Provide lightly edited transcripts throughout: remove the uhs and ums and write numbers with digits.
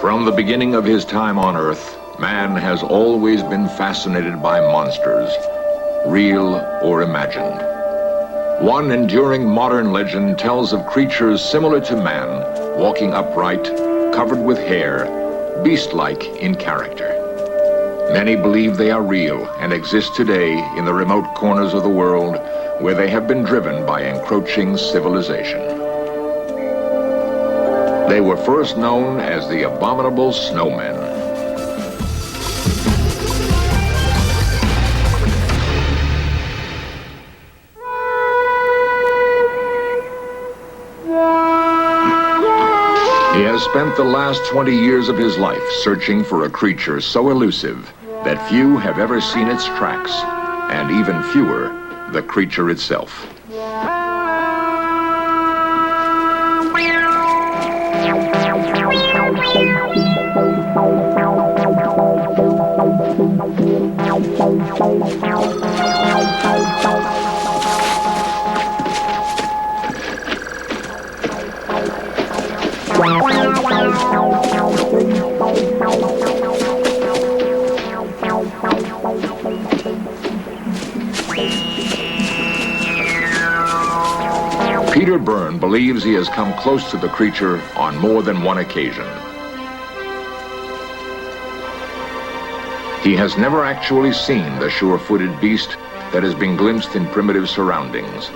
From the beginning of his time on Earth, man has always been fascinated by monsters, real or imagined. One enduring modern legend tells of creatures similar to man, walking upright, covered with hair, beast-like in character. Many believe they are real and exist today in the remote corners of the world where they have been driven by encroaching civilization. They were first known as the Abominable Snowmen. He has spent the last 20 years of his life searching for a creature so elusive that few have ever seen its tracks, and even fewer the creature itself. Peter Byrne believes he has come close to the creature on more than one occasion. He has never actually seen the sure-footed beast that has been glimpsed in primitive surroundings.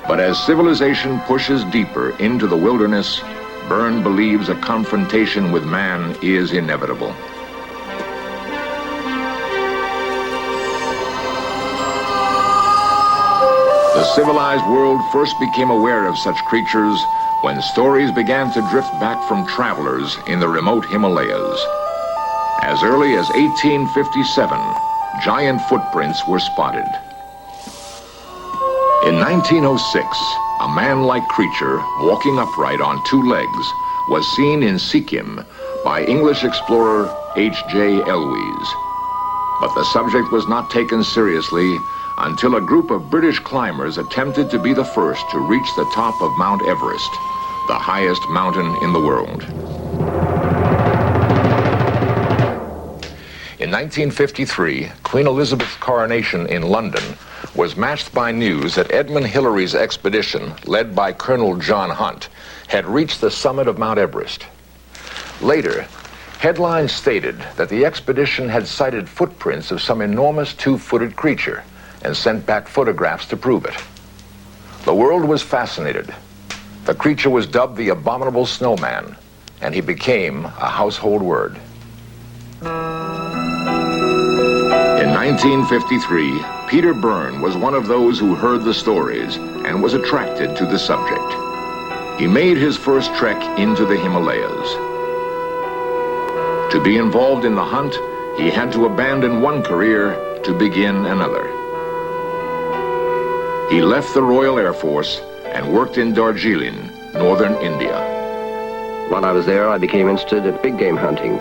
But as civilization pushes deeper into the wilderness, Byrne believes a confrontation with man is inevitable. The civilized world first became aware of such creatures when stories began to drift back from travelers in the remote Himalayas. As early as 1857, giant footprints were spotted. In 1906, a man-like creature walking upright on two legs was seen in Sikkim by English explorer H.J. Elwes. But the subject was not taken seriously until a group of British climbers attempted to be the first to reach the top of Mount Everest, the highest mountain in the world. In 1953, Queen Elizabeth's coronation in London was matched by news that Edmund Hillary's expedition, led by Colonel John Hunt, had reached the summit of Mount Everest. Later, headlines stated that the expedition had sighted footprints of some enormous two-footed creature and sent back photographs to prove it. The world was fascinated. The creature was dubbed the Abominable Snowman, and he became a household word. In 1953, Peter Byrne was one of those who heard the stories and was attracted to the subject. He made his first trek into the Himalayas. To be involved in the hunt, he had to abandon one career to begin another. He left the Royal Air Force and worked in Darjeeling, northern India. While I was there, I became interested in big game hunting: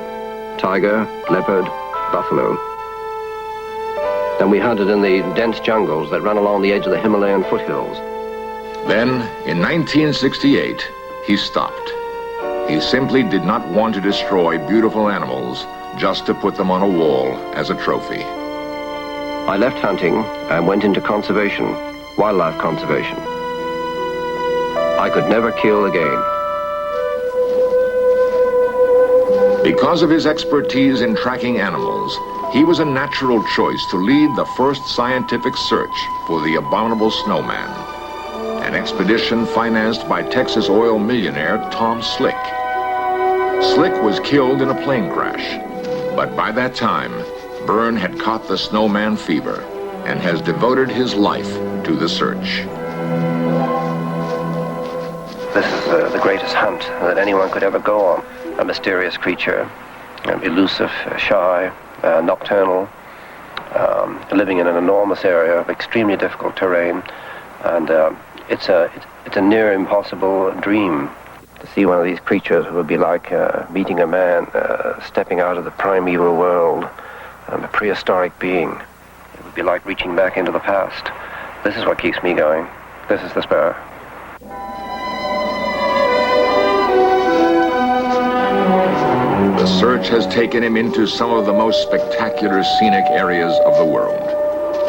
tiger, leopard, buffalo. Then we hunted in the dense jungles that run along the edge of the Himalayan foothills. Then, in 1968, he stopped. He simply did not want to destroy beautiful animals just to put them on a wall as a trophy. I left hunting and went into conservation, wildlife conservation. I could never kill again. Because of his expertise in tracking animals, he was a natural choice to lead the first scientific search for the Abominable Snowman, an expedition financed by Texas oil millionaire Tom Slick. Slick was killed in a plane crash, but by that time, Byrne had caught the snowman fever and has devoted his life to the search. This is the greatest hunt that anyone could ever go on. A mysterious creature, elusive, shy, nocturnal, living in an enormous area of extremely difficult terrain, and it's a near impossible dream. To see one of these creatures would be like meeting a man stepping out of the primeval world, a prehistoric being. It would be like reaching back into the past. This is what keeps me going. This is the spur. The search has taken him into some of the most spectacular scenic areas of the world,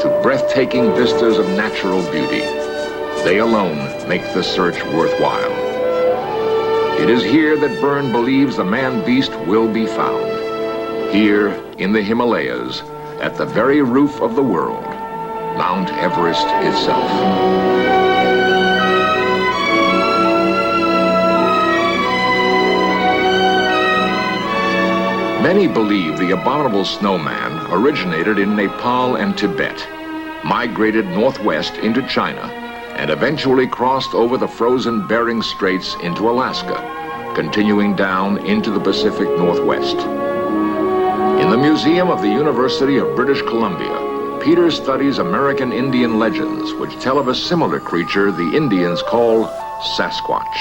to breathtaking vistas of natural beauty. They alone make the search worthwhile. It is here that Byrne believes the man-beast will be found. Here in the Himalayas, at the very roof of the world, Mount Everest itself. Many believe the abominable snowman originated in Nepal and Tibet, migrated northwest into China, and eventually crossed over the frozen Bering Straits into Alaska, continuing down into the Pacific Northwest. In the Museum of the University of British Columbia, Peter studies American Indian legends which tell of a similar creature the Indians call Sasquatch,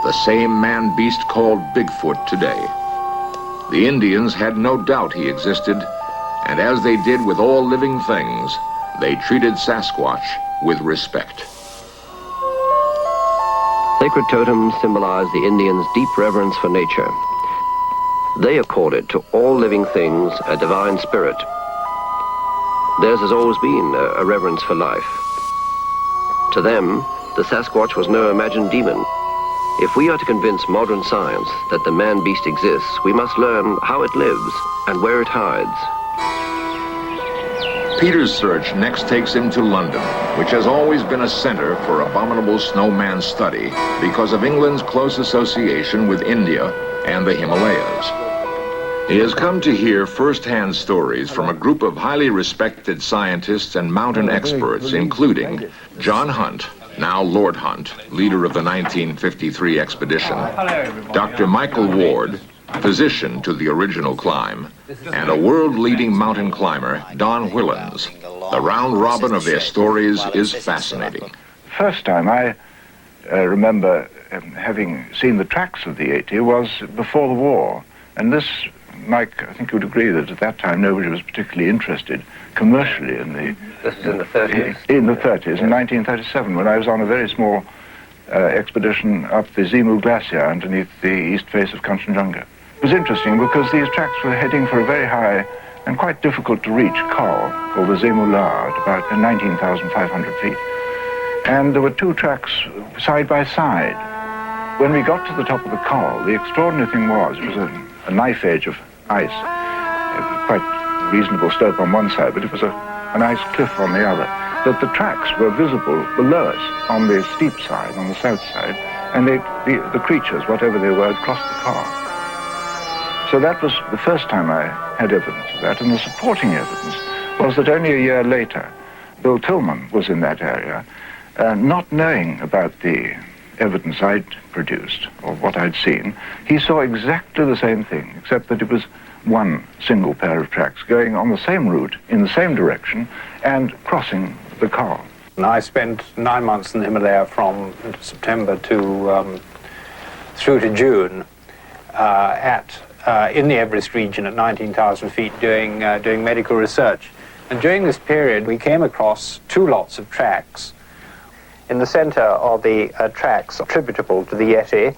the same man-beast called Bigfoot today. The Indians had no doubt he existed, and as they did with all living things, they treated Sasquatch with respect. Sacred totems symbolize the Indians' deep reverence for nature. They accorded to all living things a divine spirit. Theirs has always been a reverence for life. To them, the Sasquatch was no imagined demon. If we are to convince modern science that the man-beast exists, we must learn how it lives and where it hides. Peter's search next takes him to London, which has always been a center for abominable snowman study because of England's close association with India and the Himalayas. He has come to hear first-hand stories from a group of highly respected scientists and mountain experts, including John Hunt, now Lord Hunt, leader of the 1953 expedition, Dr. Michael Ward, physician to the original climb, and a world-leading mountain climber, Don Whillans. The round robin of their stories is fascinating. First time I remember having seen the tracks of the Yeti was before the war. And this, Mike, I think you would agree that at that time nobody was particularly interested commercially in the... This was in the 30s? In the 30s, in 1937, when I was on a very small expedition up the Zimu Glacier underneath the east face of Kanchenjunga. It was interesting because these tracks were heading for a very high and quite difficult to reach col called the Zimu La at about 19,500 feet. And there were two tracks side by side. When we got to the top of the col, the extraordinary thing was, it was a knife edge of ice. It was quite reasonable slope on one side, but it was a nice cliff on the other. That the tracks were visible below us on the steep side, on the south side, and the creatures, whatever they were, had crossed the col. So that was the first time I had evidence of that, and the supporting evidence was that only a year later, Bill Tillman was in that area, not knowing about the evidence I'd produced, or what I'd seen. He saw exactly the same thing, except that it was one single pair of tracks going on the same route, in the same direction, and crossing the col. I spent 9 months in the Himalaya from September to through to June in the Everest region at 19,000 feet doing medical research. And during this period we came across two lots of tracks. In the center of the tracks attributable to the Yeti,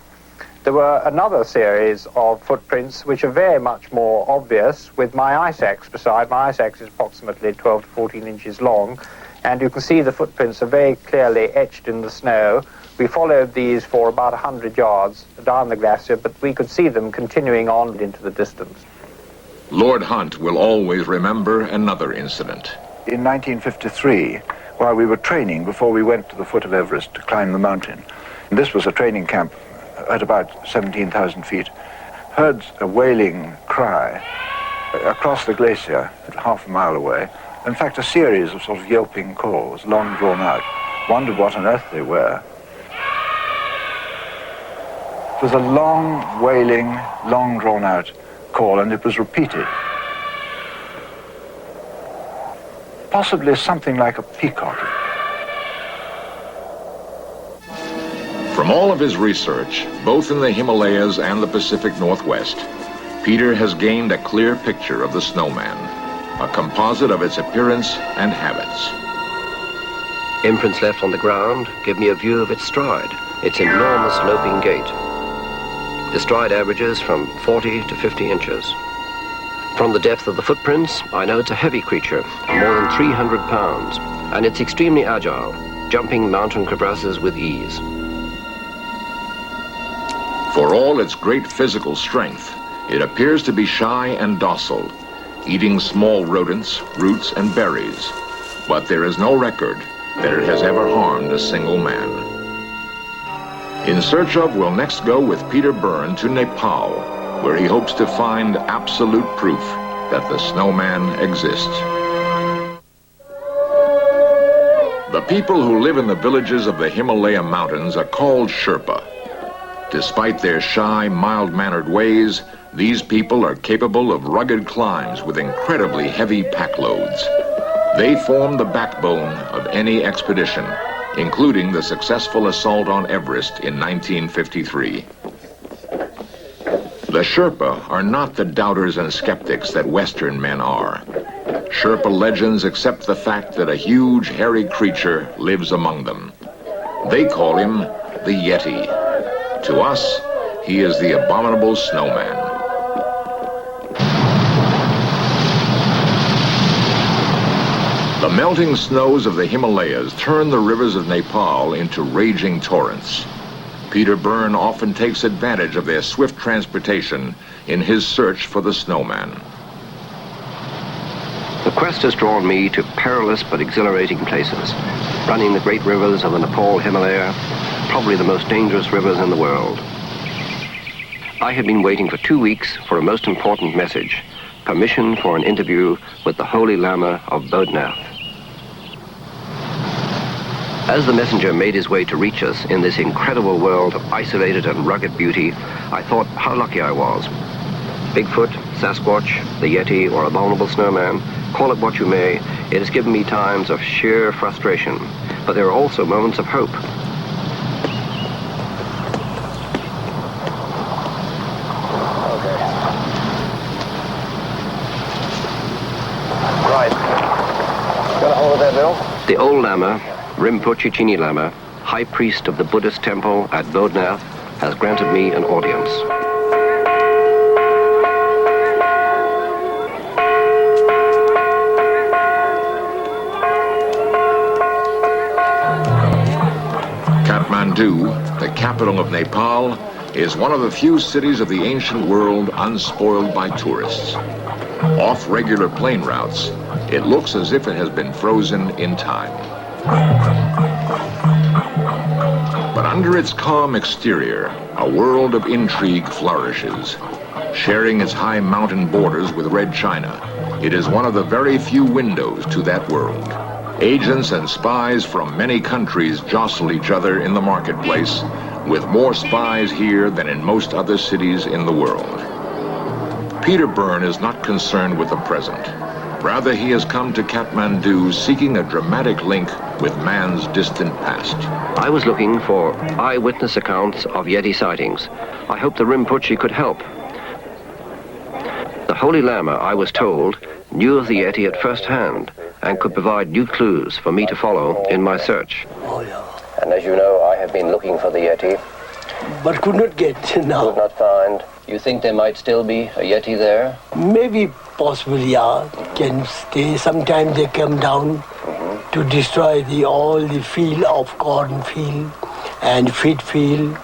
there were another series of footprints which are very much more obvious with my ice axe beside. My ice axe is approximately 12 to 14 inches long, and you can see the footprints are very clearly etched in the snow. We followed these for about 100 yards down the glacier, but we could see them continuing on into the distance. Lord Hunt will always remember another incident. In 1953, while we were training before we went to the foot of Everest to climb the mountain, and this was a training camp at about 17,000 feet, heard a wailing cry across the glacier at half a mile away. In fact, a series of sort of yelping calls, long drawn out. Wondered what on earth they were. It was a long, wailing, long drawn out call, and it was repeated. Possibly something like a peacock. From all of his research, both in the Himalayas and the Pacific Northwest, Peter has gained a clear picture of the snowman, a composite of its appearance and habits. Imprints left on the ground give me a view of its stride, its enormous loping gait. The stride averages from 40 to 50 inches. From the depth of the footprints, I know it's a heavy creature, more than 300 pounds, and it's extremely agile, jumping mountain crevasses with ease. For all its great physical strength, it appears to be shy and docile, eating small rodents, roots, and berries. But there is no record that it has ever harmed a single man. In Search Of will next go with Peter Byrne to Nepal, where he hopes to find absolute proof that the snowman exists. The people who live in the villages of the Himalaya mountains are called Sherpa. Despite their shy, mild-mannered ways, these people are capable of rugged climbs with incredibly heavy pack loads. They form the backbone of any expedition, including the successful assault on Everest in 1953. The Sherpa are not the doubters and skeptics that Western men are. Sherpa legends accept the fact that a huge, hairy creature lives among them. They call him the Yeti. To us, he is the Abominable Snowman. The melting snows of the Himalayas turn the rivers of Nepal into raging torrents. Peter Byrne often takes advantage of their swift transportation in his search for the snowman. The quest has drawn me to perilous but exhilarating places, running the great rivers of the Nepal Himalaya, probably the most dangerous rivers in the world. I had been waiting for 2 weeks for a most important message, permission for an interview with the Holy Lama of Bodhnath. As the messenger made his way to reach us in this incredible world of isolated and rugged beauty, I thought how lucky I was. Bigfoot, Sasquatch, the Yeti, or Abominable Snowman, call it what you may, it has given me times of sheer frustration, but there are also moments of hope. Right. Got a hold of that, Bill? The old Lama, Rinpoche Chini Lama, high priest of the Buddhist temple at Bodhnath, has granted me an audience. Kathmandu, the capital of Nepal, is one of the few cities of the ancient world unspoiled by tourists. Off regular plane routes, it looks as if it has been frozen in time. But under its calm exterior, a world of intrigue flourishes. Sharing its high mountain borders with Red China, it is one of the very few windows to that world. Agents and spies from many countries jostle each other in the marketplace, with more spies here than in most other cities in the world. Peter Byrne is not concerned with the present. Rather, he has come to Kathmandu seeking a dramatic link with man's distant past. I was looking for eyewitness accounts of Yeti sightings. I hoped the Rinpoche could help. The Holy Lama, I was told, knew of the Yeti at first hand and could provide new clues for me to follow in my search. Oh, yeah. And as you know, I have been looking for the Yeti. But could not get now. Could not find. You think there might still be a Yeti there? Maybe possibly, yeah. Can stay. Sometimes they come down to destroy all the field of corn field and wheat field,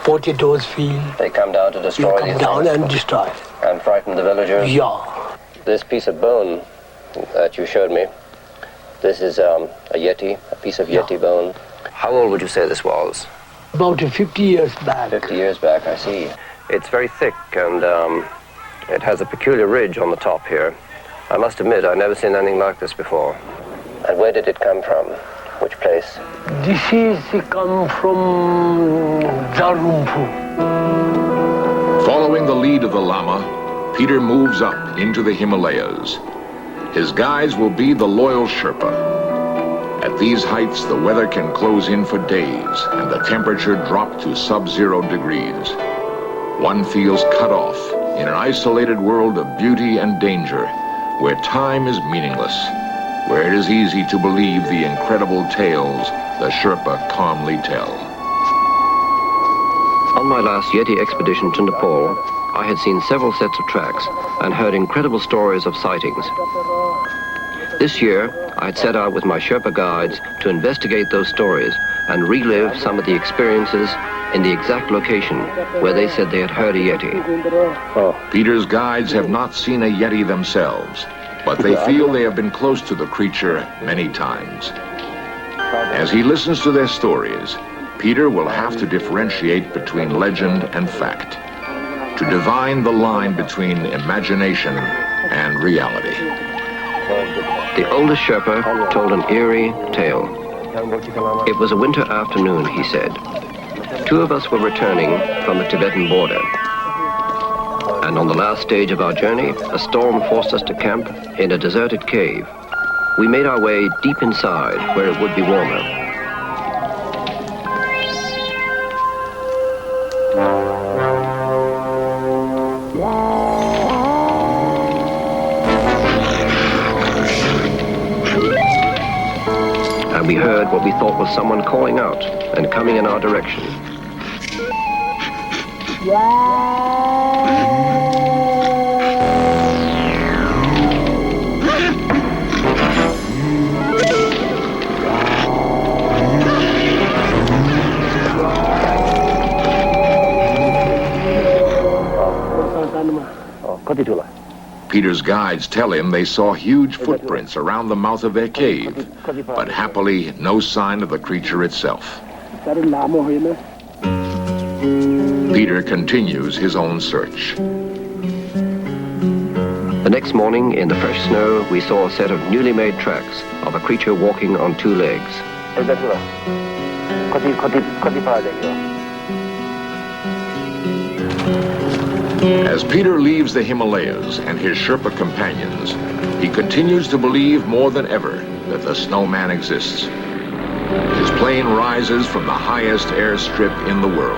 potatoes field. They come down to destroy They come down and destroy. And frighten the villagers? Yeah. This piece of bone that you showed me, this is a Yeti, a piece of Yeti bone. How old would you say this was? About 50 years back. 50 years back, I see. It's very thick and it has a peculiar ridge on the top here. I must admit, I've never seen anything like this before. And where did it come from? Which place? This is come from Zarumpu. Following the lead of the Lama, Peter moves up into the Himalayas. His guides will be the loyal Sherpa. At these heights, the weather can close in for days and the temperature drop to sub-zero degrees. One feels cut off in an isolated world of beauty and danger, where time is meaningless, where it is easy to believe the incredible tales the Sherpa calmly tell. On my last Yeti expedition to Nepal, I had seen several sets of tracks and heard incredible stories of sightings. This year, I had set out with my Sherpa guides to investigate those stories and relive some of the experiences in the exact location where they said they had heard a Yeti. Peter's guides have not seen a Yeti themselves, but they feel they have been close to the creature many times. As he listens to their stories, Peter will have to differentiate between legend and fact, to divine the line between imagination and reality. The oldest Sherpa told an eerie tale. It was a winter afternoon, he said. Two of us were returning from the Tibetan border. And on the last stage of our journey, a storm forced us to camp in a deserted cave. We made our way deep inside where it would be warmer. And we heard what we thought was someone calling out and coming in our direction. Peter's guides tell him they saw huge footprints around the mouth of their cave, but happily no sign of the creature itself. Peter continues his own search. The next morning, in the fresh snow, we saw a set of newly made tracks of a creature walking on two legs. As Peter leaves the Himalayas and his Sherpa companions, he continues to believe more than ever that the Snowman exists. His plane rises from the highest airstrip in the world.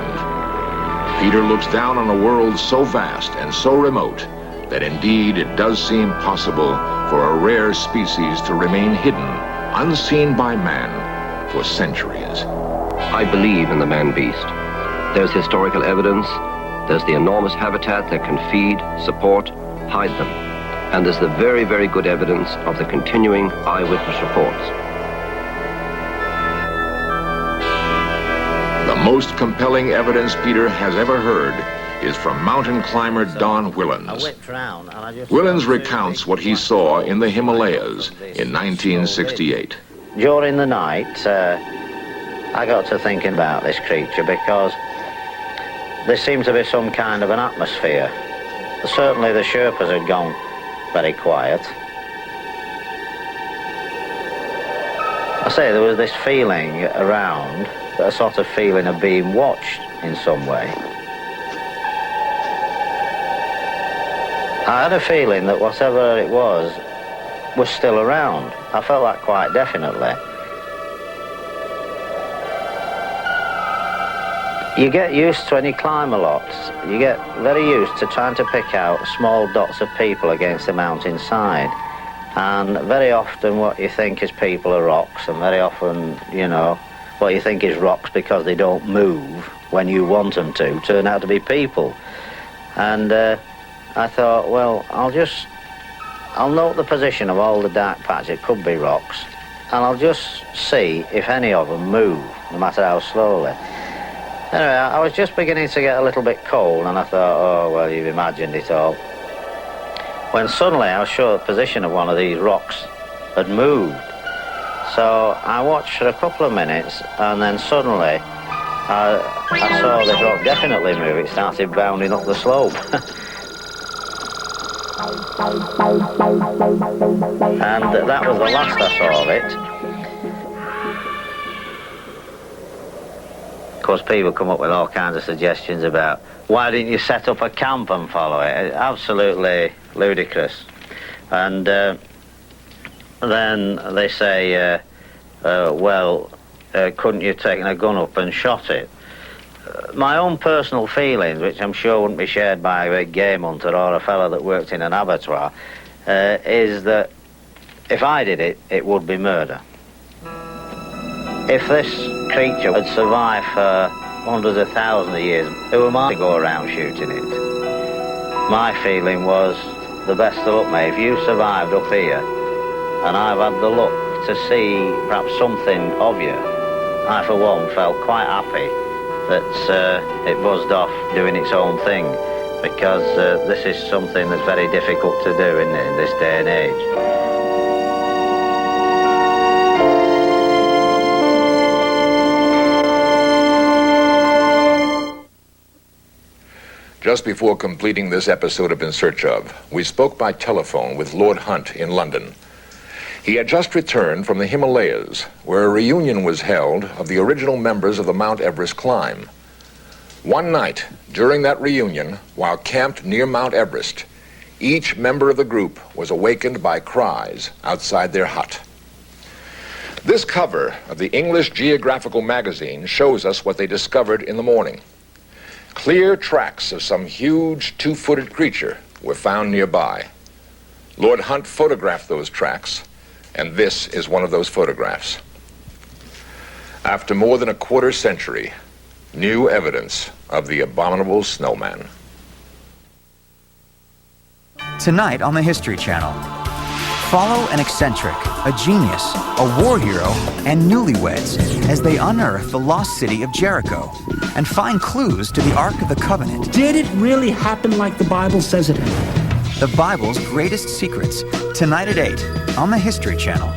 Peter looks down on a world so vast and so remote that indeed it does seem possible for a rare species to remain hidden, unseen by man, for centuries. I believe in the man-beast. There's historical evidence. There's the enormous habitat that can feed, support, hide them. And there's the very, very good evidence of the continuing eyewitness reports. The most compelling evidence Peter has ever heard is from mountain climber Don Whillans. Whillans recounts what he saw in the Himalayas in 1968. During the night, I got to thinking about this creature because there seemed to be some kind of an atmosphere. Certainly the Sherpas had gone very quiet. I say there was this feeling around, a sort of feeling of being watched in some way. I had a feeling that whatever it was still around. I felt that quite definitely. You get used to, when you climb a lot, you get very used to trying to pick out small dots of people against the mountainside. And very often what you think is people are rocks, and very often, you know, what you think is rocks because they don't move when you want them to, turn out to be people. And I thought, well, I'll note the position of all the dark patches, it could be rocks, and I'll just see if any of them move, no matter how slowly. Anyway, I was just beginning to get a little bit cold, and I thought, oh, well, you've imagined it all. When suddenly I was sure the position of one of these rocks had moved. So I watched for a couple of minutes, and then suddenly I saw this rock definitely move. It started bounding up the slope. And that was the last I saw of it. Of course, people come up with all kinds of suggestions about why didn't you set up a camp and follow it? Absolutely ludicrous. And then they say, well, couldn't you have taken a gun up and shot it? My own personal feelings, which I'm sure wouldn't be shared by a big game hunter or a fellow that worked in an abattoir, is that if I did it, it would be murder. If this creature had survived for, hundreds of thousands of years. Who am I to go around shooting it? My feeling was, the best of luck, mate. If you survived up here, and I've had the luck to see perhaps something of you, I for one felt quite happy that it buzzed off doing its own thing, because this is something that's very difficult to do in this day and age. Just before completing this episode of In Search Of, we spoke by telephone with Lord Hunt in London. He had just returned from the Himalayas, where a reunion was held of the original members of the Mount Everest climb. One night, during that reunion, while camped near Mount Everest, each member of the group was awakened by cries outside their hut. This cover of the English Geographical magazine shows us what they discovered in the morning. Clear tracks of some huge two-footed creature were found nearby. Lord Hunt photographed those tracks, and this is one of those photographs. After more than a quarter century, new evidence of the abominable snowman. Tonight on the History Channel, follow an eccentric, a genius, a war hero, and newlyweds as they unearth the lost city of Jericho and find clues to the Ark of the Covenant. Did it really happen like the Bible says it did? The Bible's greatest secrets, tonight at 8 on the History Channel.